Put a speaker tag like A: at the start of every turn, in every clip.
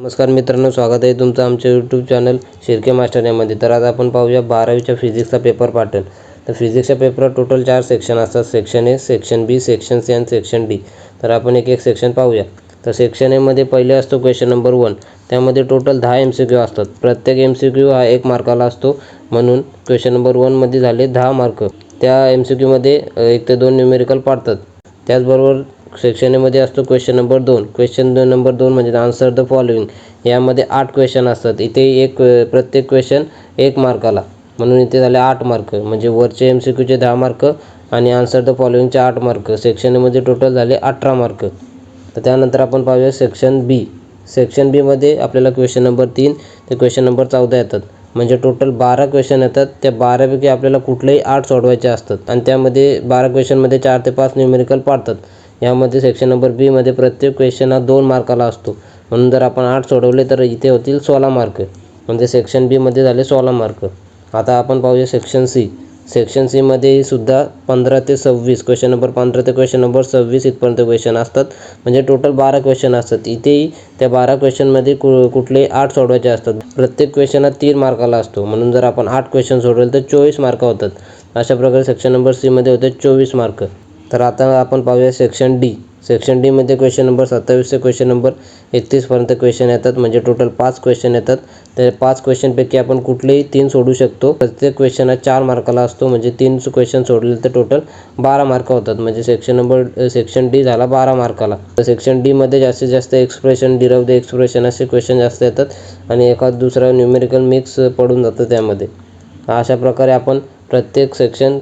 A: नमस्कार मित्रांनो, स्वागत आहे तुमचं आमच्या यूट्यूब चॅनल शिर्के मास्टर यामध्ये। तर आज आपण पाहूया 12वीच्या फिजिक्सचा पेपर पॅटर्न। तर फिजिक्सच्या पेपरात टोटल 4 सेक्शन असतात, section A, section B, section C आणि सेक्शन डी। तर आपण एक एक सेक्शन पाहूया। तर सेक्शन ए मध्ये पहिले असतो क्वेश्चन नंबर 1। त्यामध्ये टोटल 10 MCQ असतात। प्रत्येक MCQ हा 1 मार्काला असतो, म्हणून क्वेश्चन नंबर 1 मध्ये झाले 10 मार्क। त्या MCQ मध्ये 1 ते 2 न्यूमेरिकल पाडतात। त्याचबरोबर सेक्शन ए मध्ये असतो क्वेश्चन नंबर 2। क्वेश्चन नंबर 2 म्हणजे आन्सर द फॉलोइंग। यामध्ये 8 क्वेश्चन असतात। इथे प्रत्येक क्वेश्चन 1 मार्काला, म्हणून इथे झाले 8 मार्क। म्हणजे वरचे MCQचे 10 मार्क आणि आन्सर द फॉलोइंगचे 8 मार्क। सेक्शन ए मध्ये टोटल झाले 18 मार्क। तर त्यानंतर आपण पाहूया सेक्शन बी। सेक्शन बी मध्ये आपल्याला क्वेश्चन नंबर 3 ते क्वेश्चन नंबर 14 येतात। म्हणजे टोटल 12 क्वेश्चन येतात। त्या 12 पैकी आपल्याला कुठलेही 8 सोडवायचे असतात आणि त्यामध्ये 12 क्वेश्चनमध्ये 4 ते 5 न्यूमेरिकल पाडतात। यामध्ये सेक्शन नंबर बी मध्ये प्रत्येक क्वेश्चन हा 2 मार्काला असतो, म्हणून जर आपण 8 सोडवले तर इथे होतील 16 मार्क। म्हणजे सेक्शन बी मध्ये झाले 16 मार्क। आता आपण पाहूया सेक्शन सी। सेक्शन सी मध्ये सुद्धा 15 ते 26 क्वेश्चन नंबर 15 ते क्वेश्चन नंबर 26 इथपर्यंत क्वेश्चन असतात। म्हणजे टोटल 12 क्वेश्चन असतात। इथेही त्या 12 क्वेश्चनमध्ये कुठलेही 8 सोडवायचे असतात। प्रत्येक क्वेश्चन हा 3 मार्काला असतो, म्हणून जर आपण 8 क्वेश्चन सोडवले तर 24 मार्क होतात। अशा प्रकारे सेक्शन नंबर सी मध्ये होते 24 मार्क। तर आता आपण पाहूया सेक्शन डी। सेक्शन डी मध्ये क्वेश्चन नंबर 27 ते क्वेश्चन नंबर 31 पर्यंत क्वेश्चन येतात। म्हणजे टोटल 5 क्वेश्चन येतात। त्या 5 क्वेश्चनपैकी आपण कुठलेही 3 सोडू शकतो। प्रत्येक क्वेश्चन हा 4 मार्काला असतो, म्हणजे 3 क्वेश्चन सोडले तर टोटल 12 मार्क होतात। म्हणजे सेक्शन डी झाला 12 मार्काला। तर सेक्शन डी मध्ये जास्तीत जास्त एक्सप्रेशन, डिराइव द एक्सप्रेशन असे क्वेश्चन जास्त येतात आणि एखाद दुसरा न्यूमेरिकल मिक्स पडून जातं त्यामध्ये। अशा प्रकारे आपण प्रत्येक सेक्शन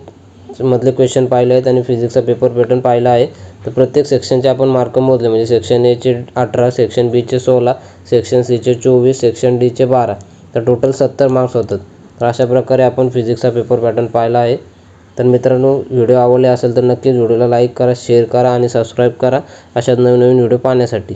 A: मधले क्वेश्चन पाहिले आहेत आणि फिजिक्सचा पेपर पॅटर्न पाहिला आहे। तर प्रत्येक सेक्शनचे आपण मार्क मोजले, म्हणजे सेक्शन ए चे 18, सेक्शन बी चे 16, सेक्शन सी चे 24, सेक्शन डी चे 12। तर टोटल 70 मार्क्स होतात। तर अशा प्रकारे आपण फिजिक्सचा पेपर पॅटर्न पाहिला आहे। तर मित्रांनो, व्हिडिओ आवडले असेल तर नक्कीच व्हिडिओला लाईक करा, शेअर करा आणि सबस्क्राईब करा अशा नवीन व्हिडिओ पाहण्यासाठी।